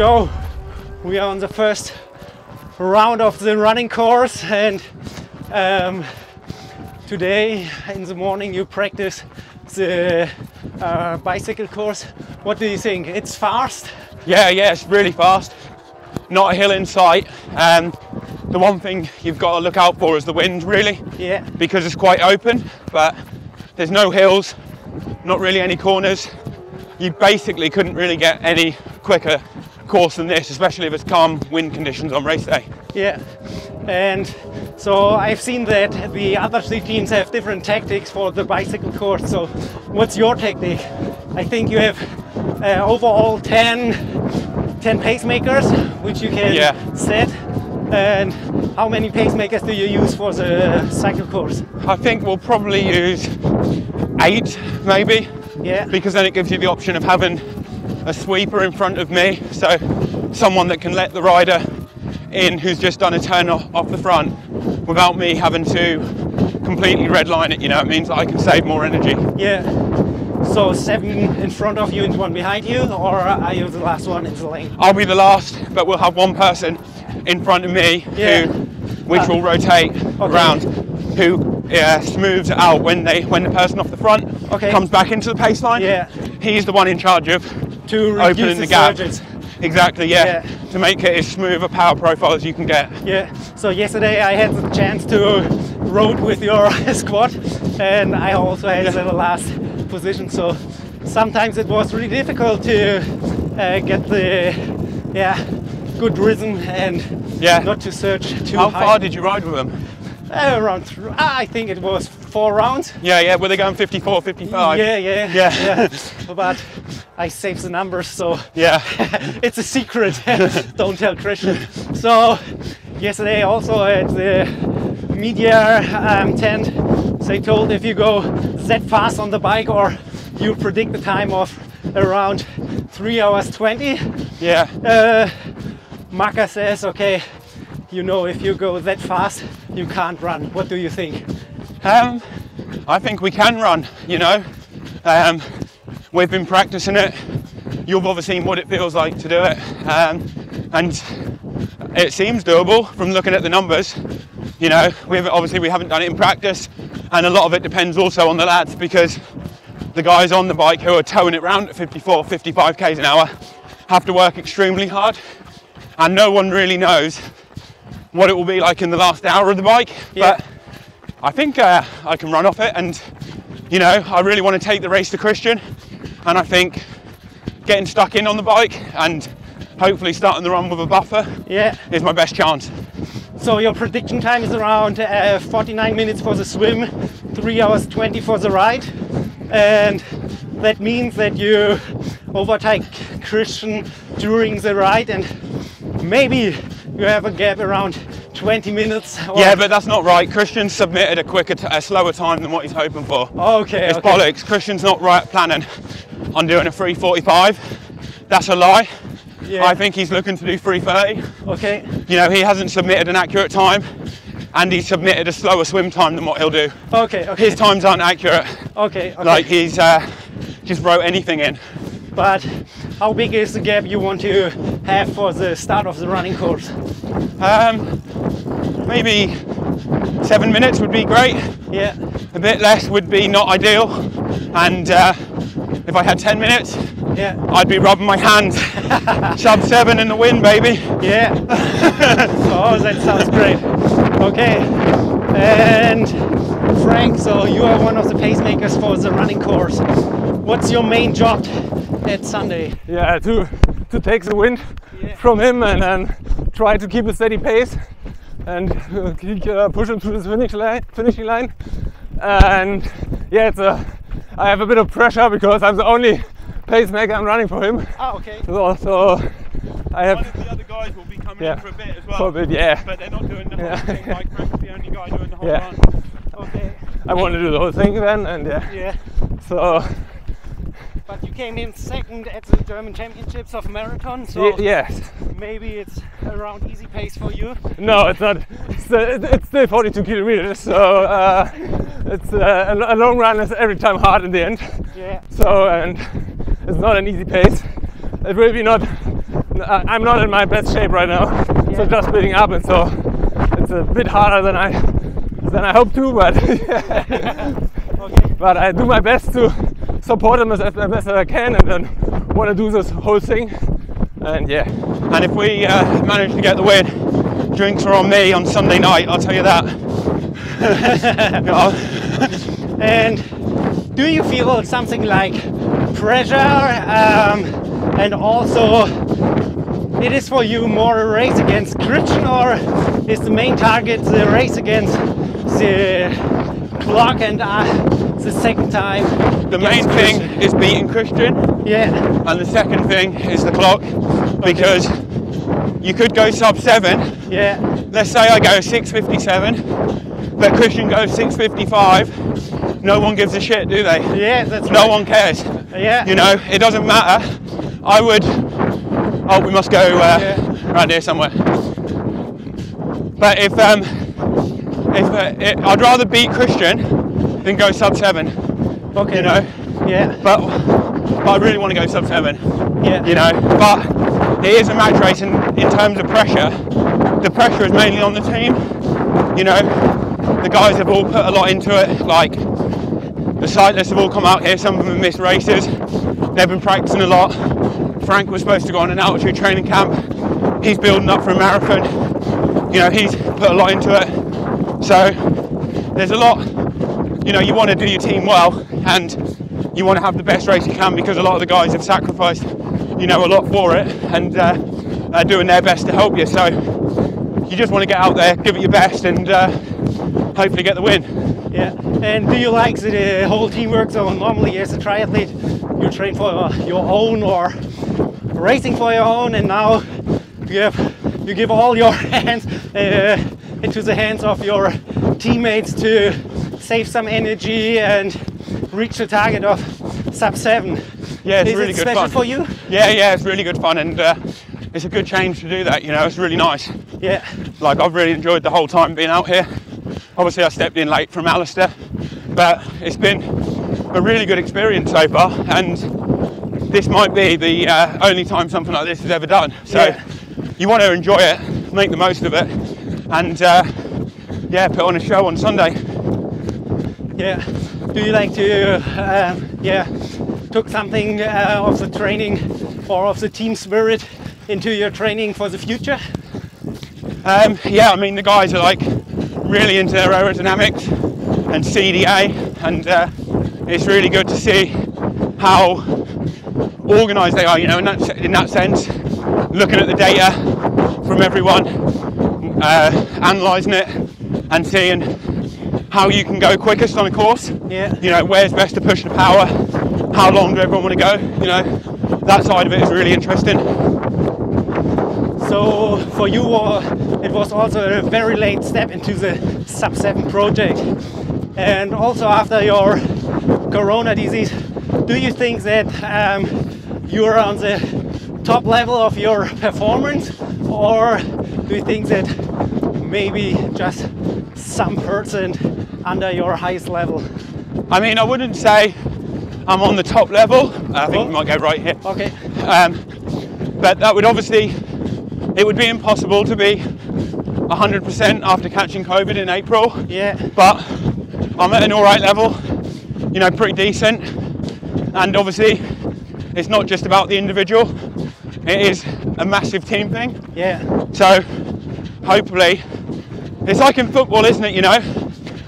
So we are on the first round of the running course, and today in the morning you practice the bicycle course. What do you think? It's fast? Yeah, it's really fast. Not a hill in sight. The one thing you've got to look out for is the wind, really. Yeah. Because it's quite open, but there's no hills, not really any corners. You basically couldn't really get any quicker course than this, especially if it's calm wind conditions on race day. Yeah, and so I've seen that the other three teams have different tactics for the bicycle course. So what's your tactic? I think you have overall 10 pacemakers, which you can set. And how many pacemakers do you use for the cycle course? I think we'll probably use 8, maybe. Yeah. Because then it gives you the option of having a sweeper in front of me, so someone that can let the rider in who's just done a turn off the front without me having to completely redline it. You know, it means that I can save more energy. Yeah. So 7 in front of you and 1 behind you, or are you the last one in the lane? I'll be the last, but we'll have one person in front of me which will rotate around, who smooths it out when the person off the front comes back into the pace line. Yeah. He's the one in charge of opening the gap. Exactly, to make it as smooth a power profile as you can get. Yeah, so yesterday I had the chance to road with your squad, and I also had the last position, so sometimes it was really difficult to get the good rhythm and not to search too high. How far did you ride with them? Around, I think it was 4 rounds. Yeah, were they going 54, 55? Yeah. But I saved the numbers, so it's a secret. Don't tell Kristian. So yesterday also at the media tent, they told if you go that fast on the bike, or you predict the time of around 3 hours 20. Yeah. Maka says, okay, you know, if you go that fast, you can't run. What do you think? I think we can run, you know. We've been practicing it. You've obviously seen what it feels like to do it. And it seems doable from looking at the numbers. You know, we haven't done it in practice. And a lot of it depends also on the lads, because the guys on the bike who are towing it around at 54, 55 k's an hour have to work extremely hard. And no one really knows what it will be like in the last hour of the bike. But I think I can run off it, and you know, I really want to take the race to Kristian, and I think getting stuck in on the bike and hopefully starting the run with a buffer is my best chance. So your prediction time is around 49 minutes for the swim, 3 hours 20 for the ride, and that means that you overtake Kristian during the ride, and maybe you have a gap around 20 minutes. Yeah, but that's not right. Kristian submitted a slower time than what he's hoping for. It's bollocks. Kristian's not planning on doing a 3:45. That's a lie. Yeah. I think he's looking to do 3:30. Okay. You know, he hasn't submitted an accurate time, and he's submitted a slower swim time than what he'll do. Okay. His times aren't accurate. Okay. Like he's just wrote anything in. But how big is the gap you want to have for the start of the running course? Maybe 7 minutes would be great. Yeah. A bit less would be not ideal. And if I had 10 minutes, I'd be rubbing my hands. Sub7 in the wind, baby. Yeah. Oh, that sounds great. Okay. And Frank, so you are one of the pacemakers for the running course. What's your main job at Sunday? Yeah, to take the wind from him and then try to keep a steady pace and push him through the finishing line. And yeah, I have a bit of pressure because I'm the only pacemaker I'm running for him. Oh, okay. So I have. One of the other guys will be coming in for a bit as well. For a bit, yeah. But they're not doing the whole thing. Like Frank's the only guy doing the whole run. Okay. I want to do the whole thing then, and yeah. So. But you came in second at the German Championships of Marathon, so yes. Maybe it's around easy pace for you. No, it's not. It's still 42 kilometers, so it's a long run is every time hard in the end. Yeah. So, and it's not an easy pace. It will be not I'm not in my best shape right now, so just building up, and so it's a bit harder than I hope to, but but I do my best to support them as best as I can, and then want to do this whole thing, and yeah. And if we manage to get the win, drinks are on me on Sunday night, I'll tell you that. And do you feel something like pressure, and also it is for you more a race against Kristian, or is the main target the race against the clock and the second time? The main thing is beating Kristian, and the second thing is the clock, because you could go sub-7. Let's say I go 6:57, but Kristian goes 6:55. No one gives a shit, do they? Yeah, that's right. No one cares. You know, it doesn't matter. I would. Oh, we must go around here somewhere. But if I'd rather beat Kristian than go sub-7. Okay. You know. But I really want to go sub-7. You know. But it is a match race, and in terms of pressure, the pressure is mainly on the team. You know, the guys have all put a lot into it. Like the cyclists have all come out here. Some of them have missed races. They've been practicing a lot. Frank was supposed to go on an altitude training camp. He's building up for a marathon. You know, he's put a lot into it. So there's a lot, you know, you want to do your team well, and you want to have the best race you can, because a lot of the guys have sacrificed, you know, a lot for it, and are doing their best to help you. So you just want to get out there, give it your best, and hopefully get the win. And do you like the whole teamwork? So normally as a triathlete, you train for your own or racing for your own, and now you give all your hands into the hands of your teammates to save some energy and reach the target of sub-7. Yeah, it's Is really it good special fun for you? Yeah, it's really good fun, and it's a good change to do that. You know, it's really nice. Like, I've really enjoyed the whole time being out here. Obviously I stepped in late from Alistair, but it's been a really good experience so far, and this might be the only time something like this is ever done. So you want to enjoy it, make the most of it, and put on a show on Sunday. Do you like to took something of the training or of the team spirit into your training for the future? I mean, the guys are like really into their aerodynamics and CDA, and it's really good to see how organised they are, you know, in that sense, looking at the data from everyone, analysing it and seeing how you can go quickest on a course. You know, where's best to push the power, how long do everyone want to go, you know, that side of it is really interesting. So for you, it was also a very late step into the Sub7 project, and also after your corona disease, do you think that you're on the top level of your performance, or do you think that maybe just some person under your highest level? I mean, I wouldn't say I'm on the top level. I think we might go right here. Okay. But that would obviously, it would be impossible to be 100% after catching COVID in April. But I'm at an all right level, you know, pretty decent. And obviously, it's not just about the individual. It is a massive team thing. So hopefully, it's like in football, isn't it? You know,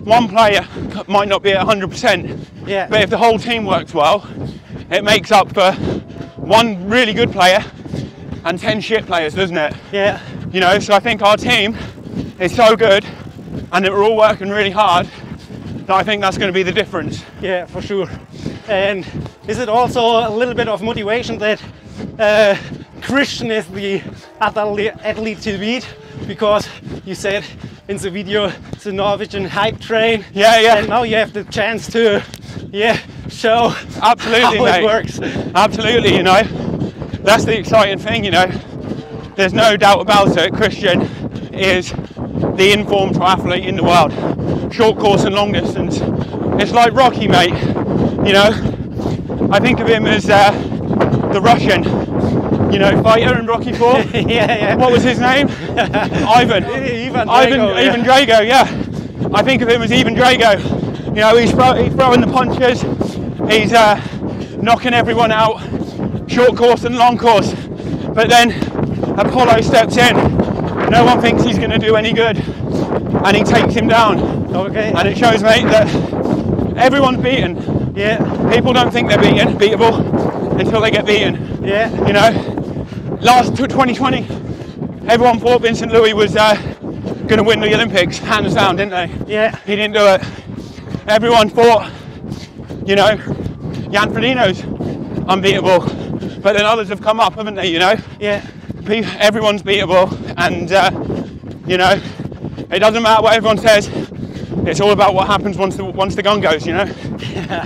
one player might not be at 100%, but if the whole team works well, it makes up for one really good player and 10 shit players, doesn't it? You know, so I think our team is so good, and that we're all working really hard, that I think that's going to be the difference. For sure. And is it also a little bit of motivation that Kristian is the athlete to beat? Because you said in the video, the Norwegian hype train. And now you have the chance to show Absolutely, how mate. it works. Absolutely, you know. That's the exciting thing, you know. There's no doubt about it. Kristian is the informed triathlete in the world. Short course and long distance. It's like Rocky, mate. You know, I think of him as the Russian you know, fighter in Rocky 4. Yeah. What was his name? Ivan. Ivan Drago, yeah. I think of him as Ivan Drago. You know, he's throwing the punches, he's knocking everyone out, short course and long course. But then Apollo steps in, no one thinks he's going to do any good, and he takes him down. Okay. And it shows, mate, that everyone's beaten. Yeah. People don't think they're beatable until they get beaten. Yeah. You know, last 2020, everyone thought Vincent Louis was going to win the Olympics, hands down, didn't they? Yeah. He didn't do it. Everyone thought, you know, Jan Frodeno's unbeatable, but then others have come up, haven't they? You know. Yeah. Everyone's beatable, and you know, it doesn't matter what everyone says. It's all about what happens once the gun goes, you know. Yeah.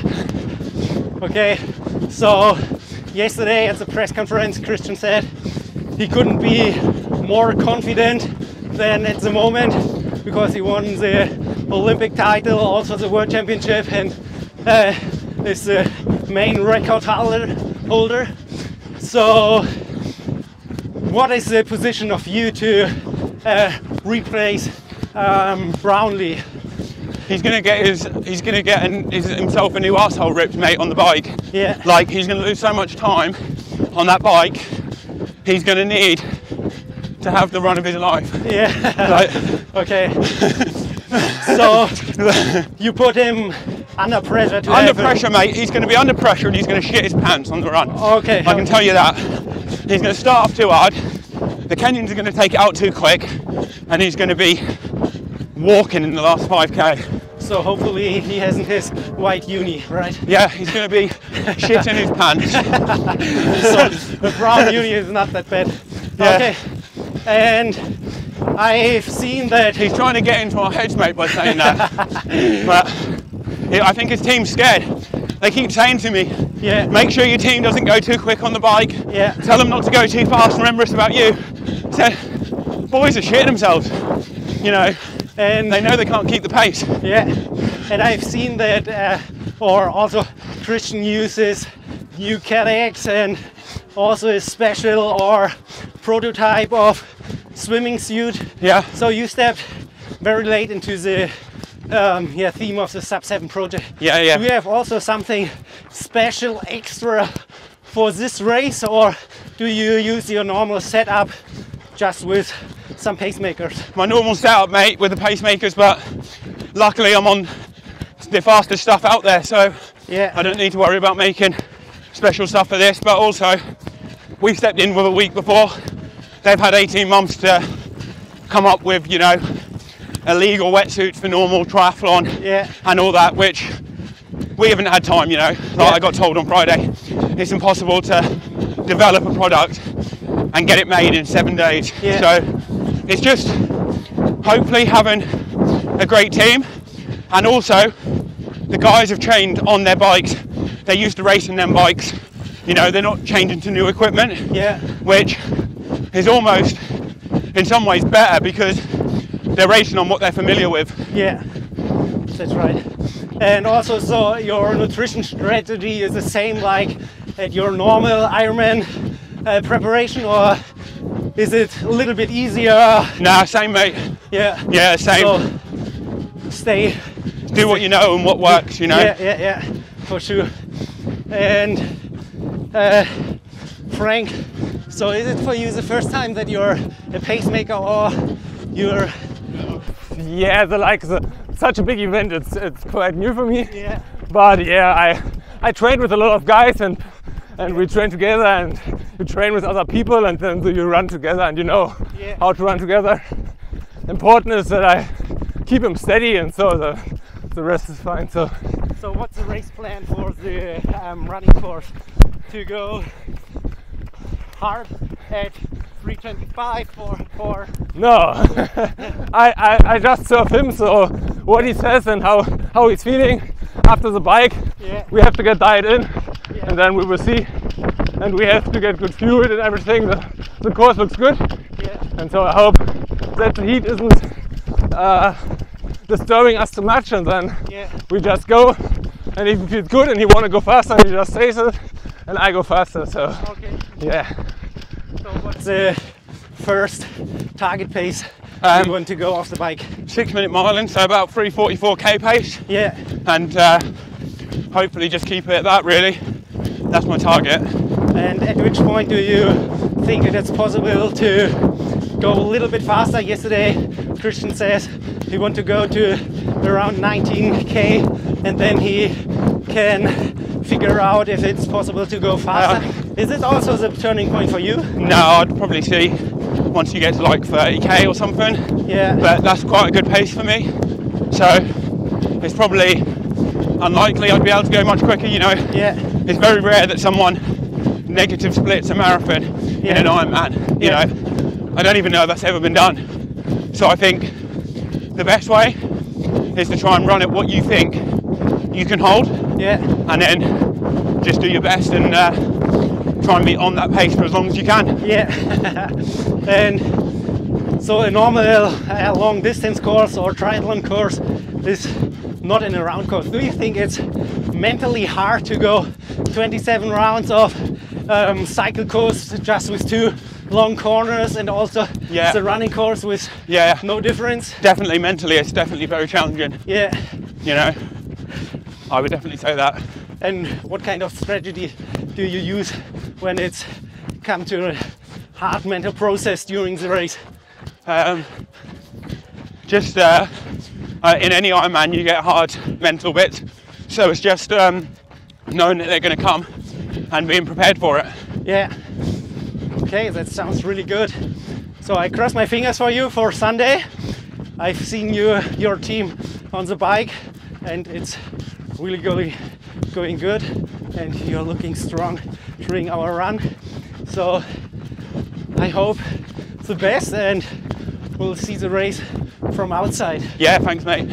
Okay. So yesterday at the press conference, Kristian said he couldn't be more confident than at the moment because he won the Olympic title, also the World Championship, and is the main record holder. So, what is the position of you to replace Brownlee? He's gonna get himself a new arsehole ripped, mate, on the bike. Yeah. Like, he's gonna lose so much time on that bike. He's gonna need to have the run of his life. Yeah. Like, okay. So you put him under pressure to under pressure, mate. He's going to be under pressure and he's going to shit his pants on the run. Okay. I can tell you that. He's going to start off too hard. The Kenyans are going to take it out too quick, and he's going to be walking in the last 5k. So hopefully he hasn't his white uni, right? Yeah, he's going to be shitting his pants. So the brown uni is not that bad. Yeah. Okay. And I've seen that he's trying to get into our heads, mate, by saying that. But I think his team's scared. They keep saying to me, yeah, make sure your team doesn't go too quick on the bike. Yeah. Tell them not to go too fast. Remember, it's about you. So, boys are shitting themselves, you know, and they know they can't keep the pace. Yeah. And I've seen that, or also Kristian uses new kernigs and also a special or prototype of swimming suit. Yeah. So you stepped very late into the theme of the Sub7 project. Yeah, yeah. Do you have also something special extra for this race, or do you use your normal setup just with some pacemakers? My normal setup, mate, with the pacemakers, but luckily I'm on the fastest stuff out there, so yeah, I don't need to worry about making special stuff for this. But also, we've stepped in with a week before. They've had 18 months to come up with, you know, illegal wetsuits for normal triathlon, yeah, and all that, which we haven't had time, you know. Like, yeah. I got told on Friday, it's impossible to develop a product and get it made in 7 days. Yeah. So it's just hopefully having a great team, and also the guys have trained on their bikes. They're used to racing them bikes. You know, they're not changing to new equipment, yeah, which is almost in some ways better because they're racing on what they're familiar with. yeah, that's right. And also, so your nutrition strategy is the same like at your normal Ironman preparation, or is it a little bit easier? Nah, same, mate. Yeah. Yeah, same. So do what you know and what works, you know. Yeah, for sure. And Frank, so is it for you the first time that you're a pacemaker, or you're? Yeah, such a big event. It's quite new for me. Yeah. But yeah, I train with a lot of guys, and we train together, and you train with other people, and then you run together, and you know how to run together. Important is that I keep him steady, and so the rest is fine. So what's the race plan for the running course? To go hard at 3:25 or no? I just serve him, so what he says and how he's feeling after the bike. Yeah. We have to get diet in, yeah, and then we will see. And we have to get good fluid and everything. The course looks good, yeah, and so I hope that the heat isn't disturbing us too much, and then yeah, we just go. And if he feels good and he want to go faster, he just says it, and I go faster. So okay, yeah. So what's the first target pace you want to go off the bike? 6 minute miling, so about 3:44k pace. Yeah. And hopefully just keep it at that, really. That's my target. And at which point do you think that it's possible to go a little bit faster? Yesterday, Kristian says he wants to go to around 19k and then he can figure out if it's possible to go faster. Is this also the turning point for you? No, I'd probably see once you get to like 30k or something. Yeah. But that's quite a good pace for me. So it's probably unlikely I'd be able to go much quicker, you know. Yeah. It's very rare that someone negative splits a marathon in an Ironman, you know. I don't even know if that's ever been done. So I think the best way is to try and run at what you think you can hold. Yeah. And then just do your best and try and be on that pace for as long as you can. Yeah. And so a normal long distance course or triathlon course is not in a round course. Do you think it's mentally hard to go 27 rounds of cycle course just with 2 long corners and also the running course with no difference? Definitely mentally, it's definitely very challenging. Yeah. You know, I would definitely say that. And what kind of strategy do you use when it's come to a hard mental process during the race? Just in any Ironman you get hard mental bits, so it's just knowing that they're going to come and being prepared for it. Yeah. Okay, that sounds really good. So I cross my fingers for you for Sunday. I've seen your team on the bike and it's really going good and you're looking strong during our run. So I hope the best and we'll see the race from outside. Yeah, thanks mate.